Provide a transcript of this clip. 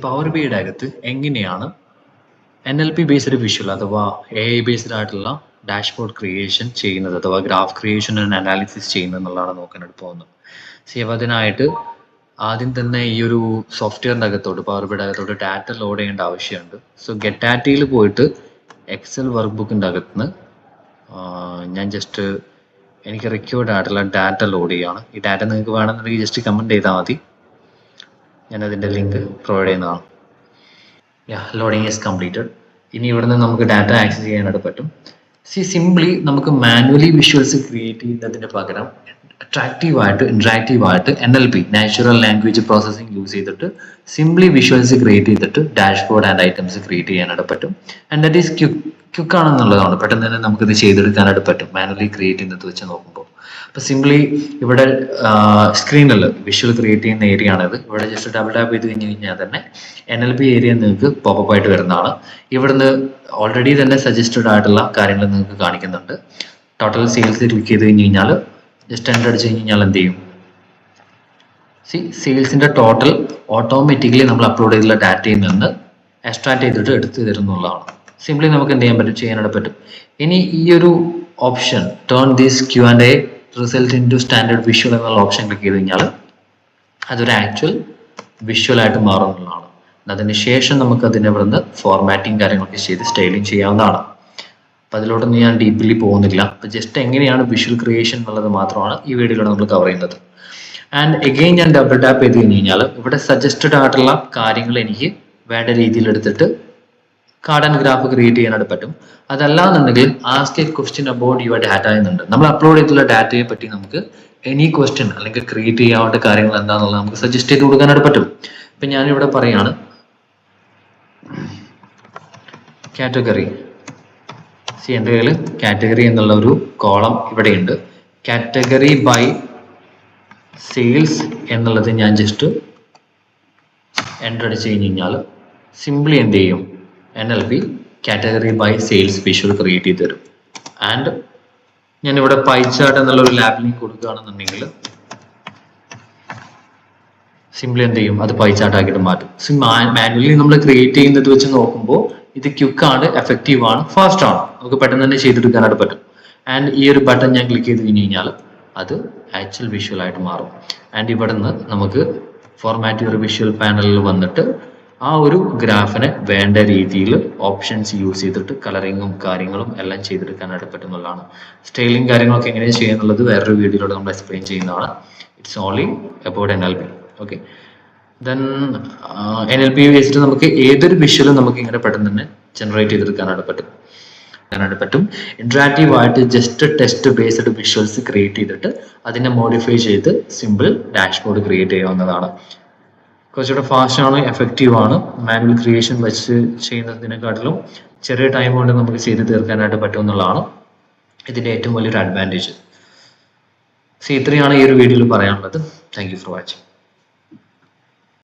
Power ബിയുടെ അകത്ത് എങ്ങനെയാണ് NLP ബേസ്ഡ് വിഷ്വൽ അഥവാ AI ബേസ്ഡ് ആയിട്ടുള്ള ഡാഷ്ബോർഡ് ക്രിയേഷൻ ചെയ്യുന്നത് അഥവാ ഗ്രാഫ് ക്രിയേഷൻ ആൻഡ് അനാലിസിസ് ചെയ്യുന്നത് എന്നുള്ളതാണ് നോക്കാനായിട്ട് പോകുന്നത്. അപ്പോൾ അതിനായിട്ട് ആദ്യം തന്നെ ഈ ഒരു സോഫ്റ്റ്വെയറിൻ്റെ അകത്തോട്ട് പവർ ബിയുടെ അകത്തോട്ട് ഡാറ്റ ലോഡ് ചെയ്യേണ്ട ആവശ്യമുണ്ട്. സോ ഗെറ്റ് ഡാറ്റയിൽ പോയിട്ട് എക്സൽ വർക്ക് ബുക്കിൻ്റെ അകത്തുനിന്ന് ഞാൻ ജസ്റ്റ് എനിക്ക് റിക്വേർഡ് ആയിട്ടുള്ള ഡാറ്റ ലോഡ് ചെയ്യുകയാണ്. ഈ ഡാറ്റ നിങ്ങൾക്ക് വേണമെന്നുണ്ടെങ്കിൽ ജസ്റ്റ് കമൻറ്റ് ചെയ്താൽ മതി, ഞാനതിൻ്റെ ലിങ്ക് പ്രൊവൈഡ് ചെയ്യുന്നതാണ്. Loading is completed. ഇനി ഇവിടുന്ന് നമുക്ക് ഡാറ്റ ആക്സസ് ചെയ്യാനായിട്ട് പറ്റും. സിംപ്ലി നമുക്ക് മാനുവലി വിഷ്വൽസ് ക്രിയേറ്റ് ചെയ്യുന്നതിന് പകരം അട്രാക്റ്റീവായിട്ട് ഇൻട്രാക്റ്റീവായിട്ട് NLP natural language processing use ചെയ്തിട്ട് സിംപ്ലി വിഷ്വൽസ് ക്രിയേറ്റ് ചെയ്തിട്ട് ഡാഷ്ബോർഡ് ആൻഡ് ഐറ്റംസ് ക്രിയേറ്റ് ചെയ്യാനായിട്ട് പറ്റും. ആൻഡ് ദാറ്റ് ഈസ് ക്വിക്ക് ആണെന്നുള്ളതാണ്. പെട്ടെന്ന് തന്നെ നമുക്കിത് ചെയ്തെടുക്കാനായിട്ട് പറ്റും മാനുവലി ക്രിയേറ്റ് ചെയ്യുന്നത് വെച്ച് നോക്കുമ്പോൾ. അപ്പോൾ സിംപ്ലി ഇവിടെ സ്ക്രീനിൽ വിഷ്വൽ ക്രിയേറ്റ് ചെയ്യുന്ന ഏരിയ ആണിത്. ഇവിടെ ജസ്റ്റ് ഡബിൾ ടാപ്പ് ചെയ്ത് കഴിഞ്ഞാൽ തന്നെ NLP ഏരിയ നിങ്ങൾക്ക് പോപ്പപ്പ് ആയിട്ട് വരുന്നതാണ്. ഇവിടുന്ന് ഓൾറെഡി തന്നെ സജസ്റ്റഡ് ആയിട്ടുള്ള കാര്യങ്ങൾ നിങ്ങൾക്ക് കാണിക്കുന്നുണ്ട്. ടോട്ടൽ സെയിൽസ് ക്ലിക്ക് ചെയ്ത് കഴിഞ്ഞാൽ ജസ്റ്റ് എൻ്റർ അടിച്ച് കഴിഞ്ഞാൽ എന്ത് ചെയ്യും, സെയിൽസിൻ്റെ ടോട്ടൽ ഓട്ടോമാറ്റിക്കലി നമ്മൾ അപ്ലോഡ് ചെയ്തിട്ടുള്ള ഡാറ്റയിൽ നിന്ന് എക്സ്ട്രാക്ട് ചെയ്തിട്ട് എടുത്ത് തരുന്നുള്ളതാണ്. സിംപ്ലി നമുക്ക് എന്ത് ചെയ്യാൻ പറ്റും, ചെയ്യാനായിട്ട് പറ്റും. ഇനി ഈ ഒരു option turn this Q&A result in to standard visual എന്നുള്ള ഓപ്ഷൻ ക്ലിക്ക് ചെയ്ത് കഴിഞ്ഞാൽ അതൊരു ആക്ച്വൽ വിഷ്വലായിട്ട് മാറുന്നതാണ്. അതിന് ശേഷം നമുക്ക് അതിനെ ഇവിടുന്ന് ഫോർമാറ്റിംഗ് കാര്യങ്ങളൊക്കെ ചെയ്ത് സ്റ്റൈലിംഗ് ചെയ്യാവുന്നതാണ്. അപ്പോൾ അതിലോട്ടൊന്നും ഞാൻ ഡീപ്ലി പോകുന്നില്ല. അപ്പോൾ ജസ്റ്റ് എങ്ങനെയാണ് വിഷ്വൽ ക്രിയേഷൻ എന്നുള്ളത് മാത്രമാണ് ഈ വീഡിയോയിലൂടെ നമ്മൾ കവർ ചെയ്യുന്നത്. ആൻഡ് എഗെയിൻ ഞാൻ ഡബിൾ ടാപ്പ് ചെയ്ത് കഴിഞ്ഞാൽ ഇവിടെ സജസ്റ്റഡ് ആയിട്ടുള്ള കാര്യങ്ങൾ എനിക്ക് വേണ്ട രീതിയിൽ എടുത്തിട്ട് കാർഡ് ആൻഡ് ഗ്രാഫ് ക്രിയേറ്റ് ചെയ്യാനായിട്ട് പറ്റും. അതല്ലാന്നുണ്ടെങ്കിൽ ask A question about your data എന്നുണ്ട്. നമ്മൾ അപ്ലോഡ് ചെയ്തിട്ടുള്ള ഡാറ്റയെ പറ്റി നമുക്ക് എനി ക്വസ്റ്റ്യൻ അല്ലെങ്കിൽ ക്രിയേറ്റ് ചെയ്യാവേണ്ട കാര്യങ്ങൾ എന്താണെന്നുള്ളത് നമുക്ക് സജസ്റ്റ് ചെയ്ത് കൊടുക്കാനായിട്ട് പറ്റും. ഇപ്പം ഞാനിവിടെ പറയാണ് കാറ്റഗറി. എൻ്റെ കയ്യിൽ കാറ്റഗറി എന്നുള്ള ഒരു കോളം ഇവിടെയുണ്ട്. കാറ്റഗറി ബൈ സെയിൽസ് എന്നുള്ളത് ഞാൻ ജസ്റ്റ് എൻ്റർ അടിച്ച് കഴിഞ്ഞാൽ സിംപ്ലി എന്ത് ചെയ്യും, NLP category by sales visual create ചെയ്ത് തരും. ആൻഡ് ഞാനിവിടെ പൈ ചാർട്ട് എന്നുള്ള ഒരു ലാബ് ലിങ്ക് കൊടുക്കുകയാണെന്നുണ്ടെങ്കിൽ സിംപ്ലി എന്ത് ചെയ്യും, അത് പൈ ചാർട്ട് ആക്കിയിട്ട് മാറ്റും. മാനുവലി നമ്മൾ ക്രിയേറ്റ് ചെയ്യുന്നത് വെച്ച് നോക്കുമ്പോൾ ഇത് ക്വിക്കാണ്, എഫക്റ്റീവ് ആണ്, ഫാസ്റ്റ് ആണ്, നമുക്ക് പെട്ടെന്ന് തന്നെ ചെയ്തെടുക്കാനായിട്ട് പറ്റും. ആൻഡ് ഈ ഒരു ബട്ടൺ ഞാൻ ക്ലിക്ക് ചെയ്ത് കഴിഞ്ഞ് കഴിഞ്ഞാൽ അത് ആക്ച്വൽ വിഷ്വൽ ആയിട്ട് മാറും. ആൻഡ് ഇവിടെ നിന്ന് നമുക്ക് ഫോർമാറ്റ് ഒരു വിഷ്വൽ പാനലിൽ വന്നിട്ട് ആ ഒരു ഗ്രാഫിനെ വേണ്ട രീതിയിൽ ഓപ്ഷൻസ് യൂസ് ചെയ്തിട്ട് കളറിങ്ങും കാര്യങ്ങളും എല്ലാം ചെയ്തെടുക്കാനായിട്ട് പറ്റുന്നതാണ്. സ്റ്റൈലിംഗ് കാര്യങ്ങളൊക്കെ എങ്ങനെയാണ് ചെയ്യുന്നുള്ളത് വേറൊരു വീഡിയോയിലൂടെ നമ്മൾ എക്സ്പ്ലെയിൻ ചെയ്യുന്നതാണ്. It's only about NLP. Okay, then NLP വെച്ചിട്ട് നമുക്ക് ഏതൊരു വിഷ്വലും നമുക്ക് ഇങ്ങനെ പെട്ടെന്ന് തന്നെ ജനറേറ്റ് ചെയ്തെടുക്കാനായിട്ട് പറ്റും. ഇന്ററാക്റ്റീവ് ആയിട്ട് just test based visuals create ചെയ്തിട്ട് അതിനെ മോഡിഫൈ ചെയ്ത് സിമ്പിൾ ഡാഷ്ബോർഡ് ക്രിയേറ്റ് ചെയ്യാവുന്നതാണ്. കുറച്ചുകൂടെ ഫാസ്റ്റ് ആണ്, എഫക്റ്റീവ് ആണ്. മാനുവൽ ക്രിയേഷൻ വെച്ച് ചെയ്യുന്നതിനെക്കാട്ടിലും ചെറിയ ടൈം കൊണ്ട് നമുക്ക് ചെയ്ത് തീർക്കാനായിട്ട് പറ്റും എന്നുള്ളതാണ് ഇതിൻ്റെ ഏറ്റവും വലിയൊരു അഡ്വാൻറ്റേജ്. ഇത്രയാണ് ഈ ഒരു വീഡിയോയിൽ പറയാനുള്ളത്. Thank you for watching.